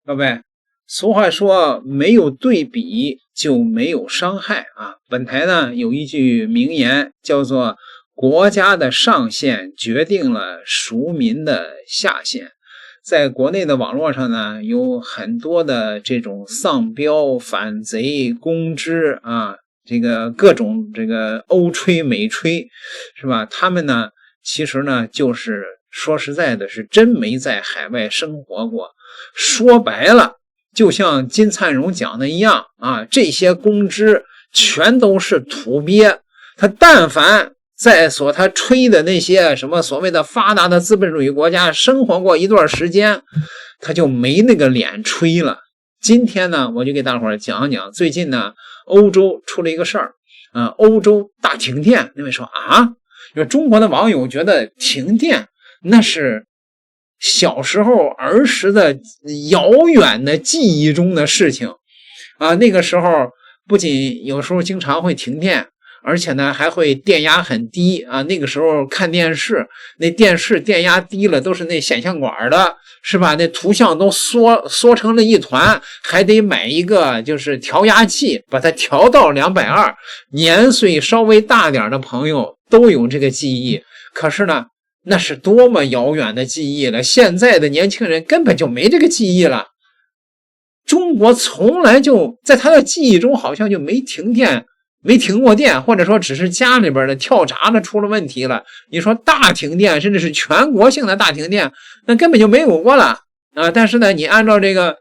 各位，俗话说没有对比就没有伤害啊。本台呢有一句名言叫做国家的上限决定了庶民的下限。在国内的网络上呢，有很多的这种丧标、反贼、公知啊，这个各种这个欧吹美吹，是吧？他们呢，其实呢，就是说实在的，是真没在海外生活过。说白了，就像金灿荣讲的一样啊，这些公知全都是土鳖。他但凡在他吹的那些什么所谓的发达的资本主义国家生活过一段时间，他就没那个脸吹了。今天呢，我就给大伙儿讲讲最近呢，欧洲出了一个事儿啊，欧洲大停电。那位说啊，中国的网友觉得停电那是小时候儿时的遥远的记忆中的事情啊，那个时候不仅有时候经常会停电，而且呢还会电压很低啊。那个时候看电视，那电视电压低了都是那显像管的，是吧？那图像都缩成了一团，还得买一个就是调压器，把它调到220。年岁稍微大点的朋友都有这个记忆，可是呢那是多么遥远的记忆了，现在的年轻人根本就没这个记忆了。中国从来就在他的记忆中好像就没停电，没停过电，或者说只是家里边的跳闸的出了问题了。你说大停电，甚至是全国性的大停电，那根本就没有过了啊！但是呢，你按照这个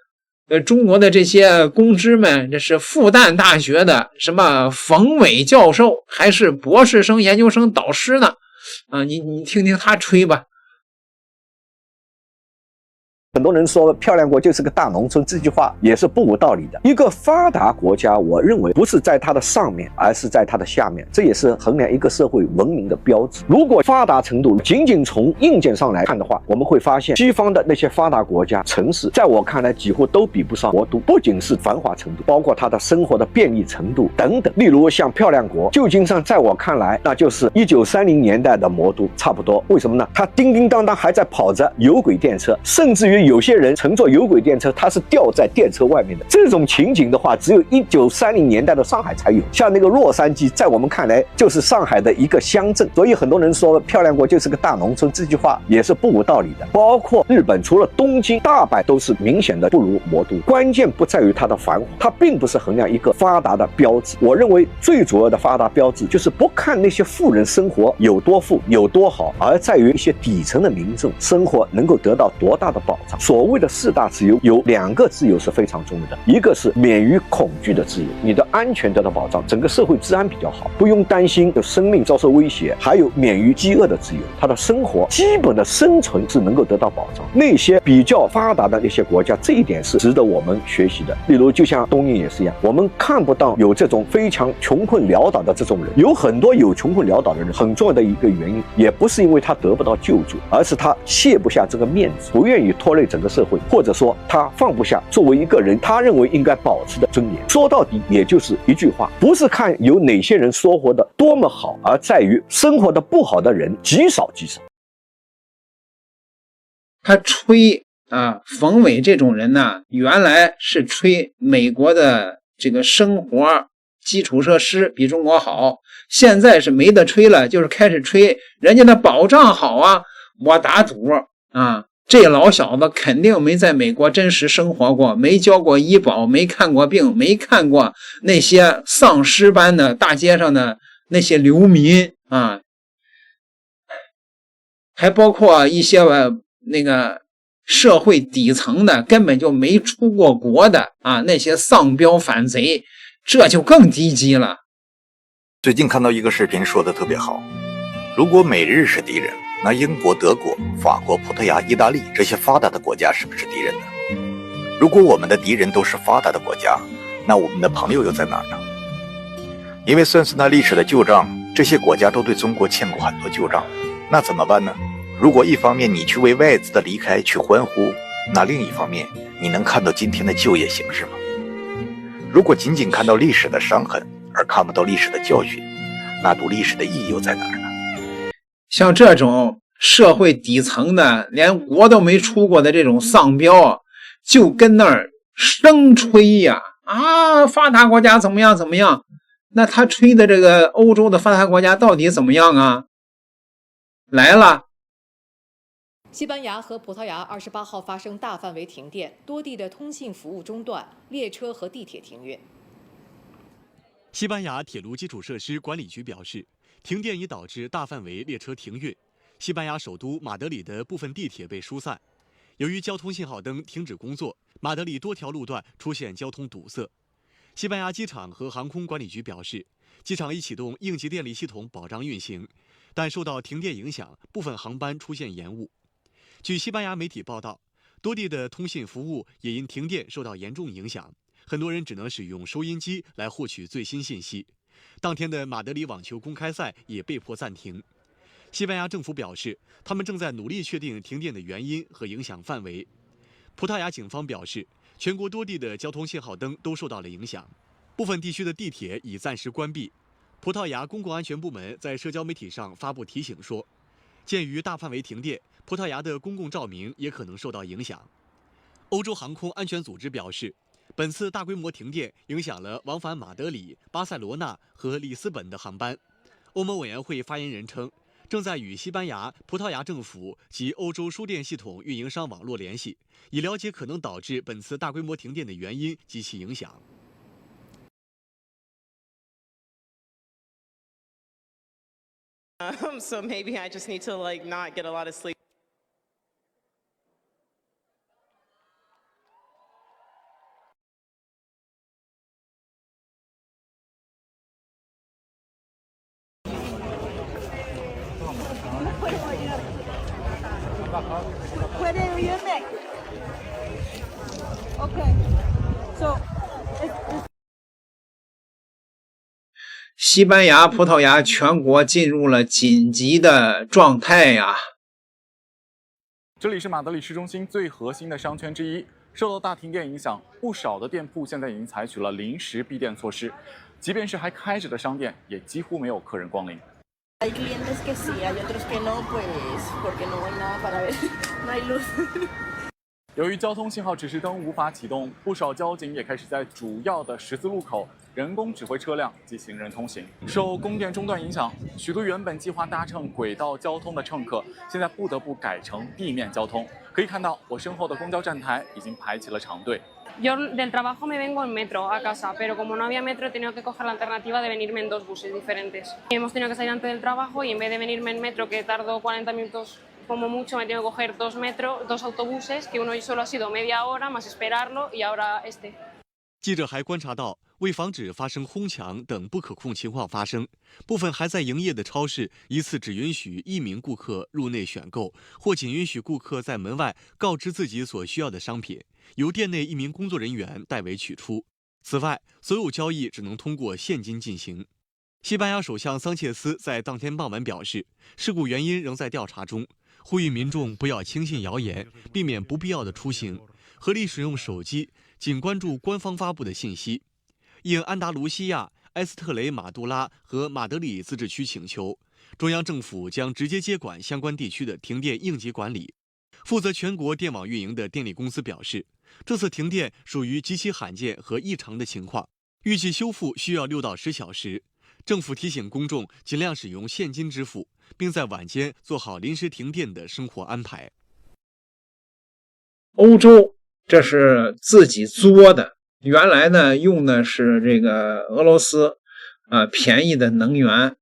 中国的这些公知们，这是复旦大学的什么冯伟教授，还是博士生研究生导师呢？啊，你听听他吹吧。很多人说漂亮国就是个大农村，这句话也是不无道理的。一个发达国家，我认为不是在它的上面，而是在它的下面，这也是衡量一个社会文明的标志。如果发达程度仅仅从硬件上来看的话，我们会发现西方的那些发达国家城市，在我看来几乎都比不上魔都，不仅是繁华程度，包括它的生活的便利程度等等。例如像漂亮国，旧金山在我看来那就是1930年代的魔都差不多。为什么呢？它叮叮当当还在跑着有轨电车，甚至于有些人乘坐有轨电车，他是吊在电车外面的。这种情景的话，只有1930年代的上海才有。像那个洛杉矶，在我们看来就是上海的一个乡镇。所以很多人说漂亮国就是个大农村，这句话也是不无道理的。包括日本，除了东京、大阪都是明显的不如魔都。关键不在于它的繁华，它并不是衡量一个发达的标志。我认为最主要的发达标志就是不看那些富人生活有多富有多好，而在于一些底层的民众生活能够得到多大的保障。所谓的4大自由，有2个自由是非常重要的，一个是免于恐惧的自由，你的安全得到保障，整个社会治安比较好，不用担心有生命遭受威胁；还有免于饥饿的自由，他的生活基本的生存是能够得到保障。那些比较发达的那些国家，这一点是值得我们学习的。例如就像东印也是一样，我们看不到有这种非常穷困潦倒的这种人。有很多有穷困潦倒的人，很重要的一个原因也不是因为他得不到救助，而是他卸不下这个面子，不愿意拖累整个社会，或者说他放不下作为一个人他认为应该保持的尊严。说到底也就是一句话，不是看有哪些人生活的多么好，而在于生活的不好的人极少极少。他吹啊，冯伟这种人呢，原来是吹美国的这个生活基础设施比中国好，现在是没得吹了，就是开始吹人家的保障好啊。我打赌啊，这老小子肯定没在美国真实生活过，没交过医保，没看过病，没看过那些丧尸般的大街上的那些流民啊，还包括一些那个社会底层的根本就没出过国的啊，那些丧标反贼，这就更低级了。最近看到一个视频说的特别好，如果美日是敌人，那英国、德国、法国、葡萄牙、意大利这些发达的国家是不是敌人呢？如果我们的敌人都是发达的国家，那我们的朋友又在哪儿呢？因为算是那历史的旧账，这些国家都对中国欠过很多旧账，那怎么办呢？如果一方面你去为外资的离开去欢呼，那另一方面你能看到今天的就业形势吗？如果仅仅看到历史的伤痕而看不到历史的教训，那读历史的意义又在哪儿呢？像这种社会底层的连国都没出过的这种丧标，就跟那儿生吹呀，发达国家怎么样怎么样。那他吹的这个欧洲的发达国家到底怎么样啊？来了。西班牙和葡萄牙28号发生大范围停电，多地的通信服务中断，列车和地铁停运。西班牙铁路基础设施管理局表示，停电已导致大范围列车停运，西班牙首都马德里的部分地铁被疏散。由于交通信号灯停止工作，马德里多条路段出现交通堵塞。西班牙机场和航空管理局表示，机场已启动应急电力系统保障运行，但受到停电影响，部分航班出现延误。据西班牙媒体报道，多地的通信服务也因停电受到严重影响，很多人只能使用收音机来获取最新信息。当天的马德里网球公开赛也被迫暂停。西班牙政府表示，他们正在努力确定停电的原因和影响范围。葡萄牙警方表示，全国多地的交通信号灯都受到了影响，部分地区的地铁已暂时关闭。葡萄牙公共安全部门在社交媒体上发布提醒说，鉴于大范围停电，葡萄牙的公共照明也可能受到影响。欧洲航空安全组织表示，本次大规模停电影响了往返马德里、巴塞罗那和里斯本的航班。欧盟委员会发言人称，正在与西班牙、葡萄牙政府及欧洲输电系统运营商网络联系，以了解可能导致本次大规模停电的原因及其影响。So maybe I just need to not get a lot of sleep. Puede oírme. Okay. So. 西班牙、葡萄牙全国进入了紧急的状态呀。这里是马德里市中心最核心的商圈之一，受到大停电影响，不少的店铺现在已经采取了临时闭店措施，即便是还开着的商店，也几乎没有客人光临。Hay clientes que sí, hay otros que no, pues porque no hay nada para ver, no hay luz. 由于交通信号指示灯无法启动，不少交警也开始在主要的十字路口人工指挥车辆及行人通行。受供电中断影响，许多原本计划搭乘轨道交通的乘客，现在不得不改成地面交通。可以看到，我身后的公交站台已经排起了长队。Yo del trabajo me vengo en metro a casa, pero como no había metro he tenido que coger la alternativa de venirme en 2 buses diferentes. Y hemos tenido que salir antes del trabajo y en vez de venirme en metro, que tardo 40 minutos como mucho, me tengo que coger 2 autobuses, que uno solo ha sido media hora, más esperarlo y ahora este. 记者还观察到，为防止发生哄抢等不可控情况发生，部分还在营业的超市一次只允许1名顾客入内选购，或仅允许顾客在门外告知自己所需要的商品，由店内1名工作人员代为取出。此外，所有交易只能通过现金进行。西班牙首相桑切斯在当天傍晚表示，事故原因仍在调查中，呼吁民众不要轻信谣言，避免不必要的出行，合理使用手机，仅关注官方发布的信息。应安达卢西亚、埃斯特雷马杜拉和马德里自治区请求，中央政府将直接接管相关地区的停电应急管理。负责全国电网运营的电力公司表示，这次停电属于极其罕见和异常的情况，预计修复需要6到10小时。政府提醒公众尽量使用现金支付，并在晚间做好临时停电的生活安排。欧洲这是自己作的，原来呢用的是这个俄罗斯便宜的能源，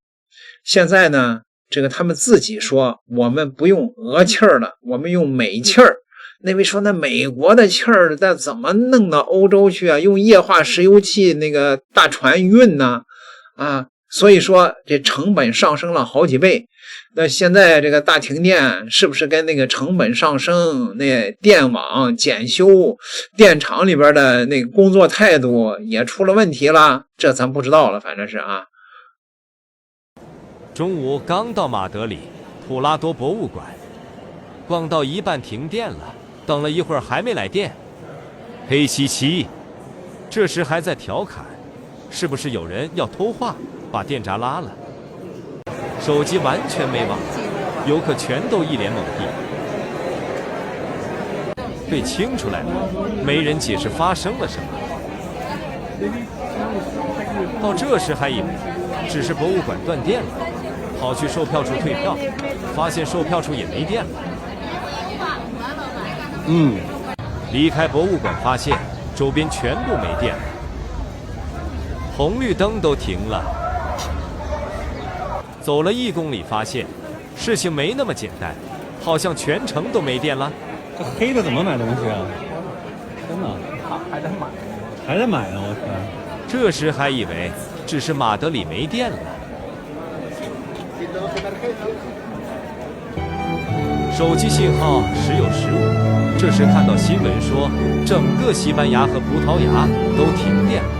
现在呢这个他们自己说我们不用俄气儿了，我们用美气儿。那位说那美国的气儿那怎么弄到欧洲去啊？用液化石油气那个大船运呢？所以说这成本上升了好几倍。那现在这个大停电是不是跟那个成本上升，那电网检修，电厂里边的那个工作态度也出了问题了？这咱不知道了，反正是啊。中午刚到马德里普拉多博物馆，逛到一半停电了，等了一会儿还没来电，黑漆漆。这时还在调侃，是不是有人要偷话，把电闸拉了？手机完全没网，游客全都一脸懵逼。被清出来了，没人解释发生了什么。到这时还以为只是博物馆断电了，跑去售票处退票，发现售票处也没电了。离开博物馆发现周边全部没电了，红绿灯都停了。走了1公里发现事情没那么简单，好像全城都没电了。这黑的怎么买东西啊？真的还得买呢，我天！这时还以为只是马德里没电了。手机信号时有时无，这时看到新闻说整个西班牙和葡萄牙都停电了。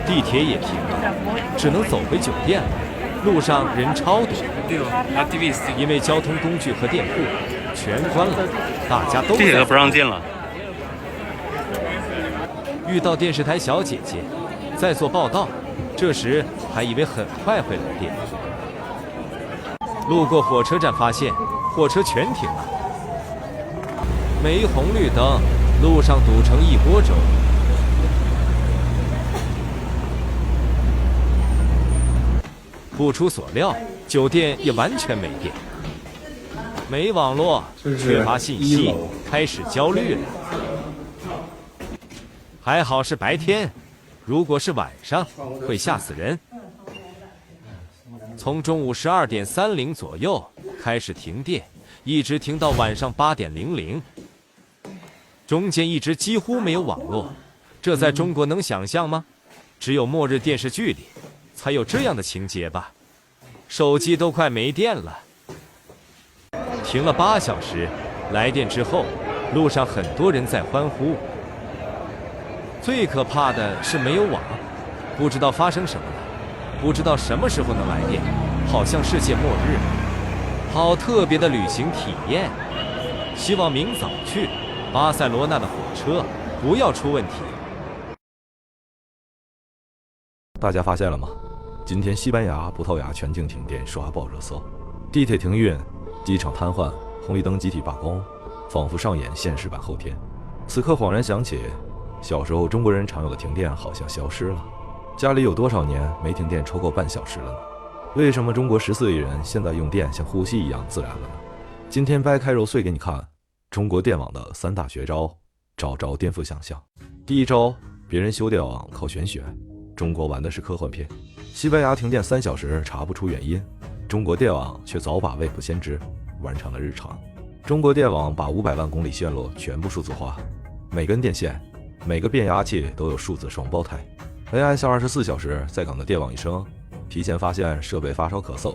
地铁也停了，只能走回酒店了。路上人超多，因为交通工具和店铺全关了，大家都这个不让进了。遇到电视台小姐姐在做报道，这时还以为很快会来电。路过火车站发现火车全停了，没红绿灯，路上堵成一锅粥。不出所料，酒店也完全没电，没网络，缺乏信息，开始焦虑了。还好是白天，如果是晚上，会吓死人。从中午12点30左右开始停电，一直停到晚上8点00，中间一直几乎没有网络。这在中国能想象吗？只有末日电视剧里才有这样的情节吧。手机都快没电了，停了8小时，来电之后，路上很多人在欢呼。最可怕的是没有网，不知道发生什么了，不知道什么时候能来电，好像世界末日。好特别的旅行体验，希望明早去巴塞罗那的火车不要出问题。大家发现了吗？今天西班牙、葡萄牙全境停电刷爆热搜，地铁停运，机场瘫痪，红绿灯集体罢工，仿佛上演现实版后天。此刻恍然想起，小时候中国人常有的停电好像消失了。家里有多少年没停电超过半小时了呢？为什么中国14亿人现在用电像呼吸一样自然了呢？今天掰开揉碎给你看中国电网的3大绝招，招招颠覆想象。第一招，别人修电网靠玄学，中国玩的是科幻片。西班牙停电3小时查不出原因，中国电网却早把未卜先知完成了日常。中国电网把500万公里线路全部数字化，每根电线、每个变压器都有数字双胞胎。AI 下24小时在岗的电网一生，提前发现设备发烧咳嗽，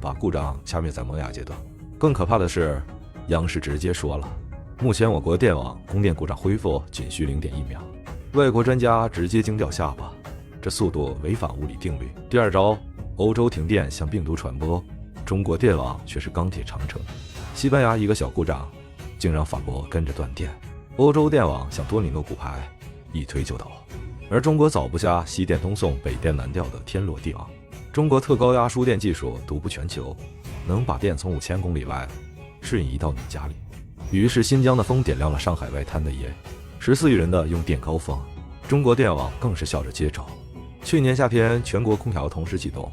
把故障掐灭在萌芽阶段。更可怕的是，央视直接说了，目前我国电网供电故障恢复仅需0.1秒。外国专家直接惊掉下巴，这速度违反物理定律。第二招，欧洲停电像病毒传播，中国电网却是钢铁长城。西班牙一个小故障，竟让法国跟着断电。欧洲电网像多米诺骨牌，一推就倒。而中国早不下西电东送、北电南调的天罗地网。中国特高压输电技术独步全球，能把电从5000公里外瞬移到你家里。于是新疆的风点亮了上海外滩的夜，14亿人的用电高峰，中国电网更是笑着接招。去年夏天全国空调同时启动，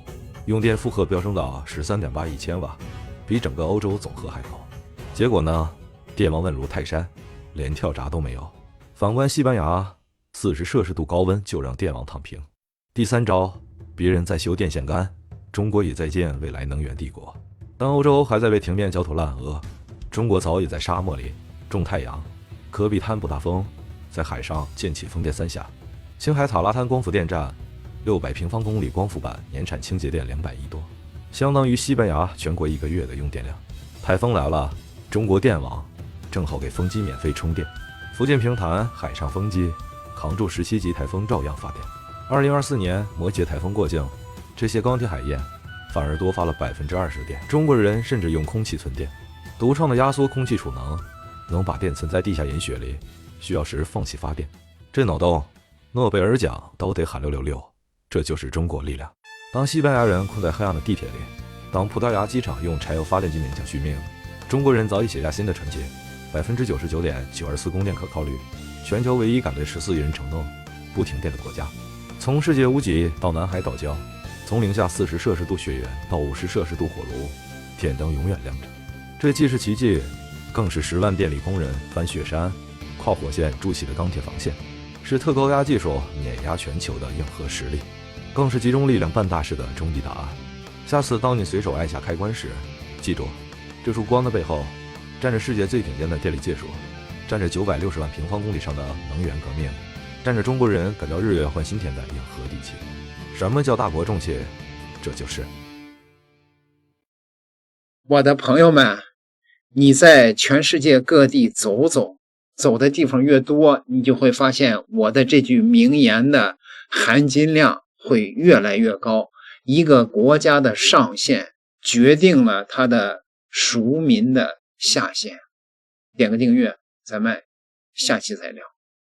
用电负荷飙升到13.8亿千瓦，比整个欧洲总和还高。结果呢，电网稳如泰山，连跳闸都没有。反观西班牙，40摄氏度高温就让电网躺平。第三招，别人在修电线杆，中国也在建未来能源帝国。当欧洲还在为停电焦头烂额，中国早已在沙漠里种太阳。科比滩布达峰在海上建起风电3峡，青海塔拉滩光伏电站600平方公里光伏板年产清洁电200亿多，相当于西班牙全国1个月的用电量。台风来了，中国电网正好给风机免费充电。福建平潭海上风机扛住17级台风照样发电。2024年摩羯台风过境，这些钢铁海燕反而多发了20%的电。中国人甚至用空气存电，独创的压缩空气储能把电存在地下银穴里，需要时放弃发电。这脑洞，诺贝尔奖都得喊666，这就是中国力量。当西班牙人困在黑暗的地铁里，当葡萄牙机场用柴油发电机勉强续命，中国人早已写下新的传奇，99.924供电可靠率，全球唯一敢对14亿人承诺不停电的国家。从世界屋脊到南海岛礁，从零下40摄氏度雪原到50摄氏度火炉，电灯永远亮着。这既是奇迹，更是10万电力工人翻雪山、跨火线筑起的钢铁防线，是特高压技术碾压全球的硬核实力，更是集中力量办大事的终极答案。下次当你随手按下开关时，记住，这束光的背后站着世界最顶尖的电力技术，站着960万平方公里上的能源革命，站着中国人敢叫日月换新天的硬核底气。什么叫大国重器？这就是我的朋友们，你在全世界各地走走，走的地方越多，你就会发现我的这句名言的含金量会越来越高。一个国家的上限决定了它的属民的下限。点个订阅，咱们下期再聊。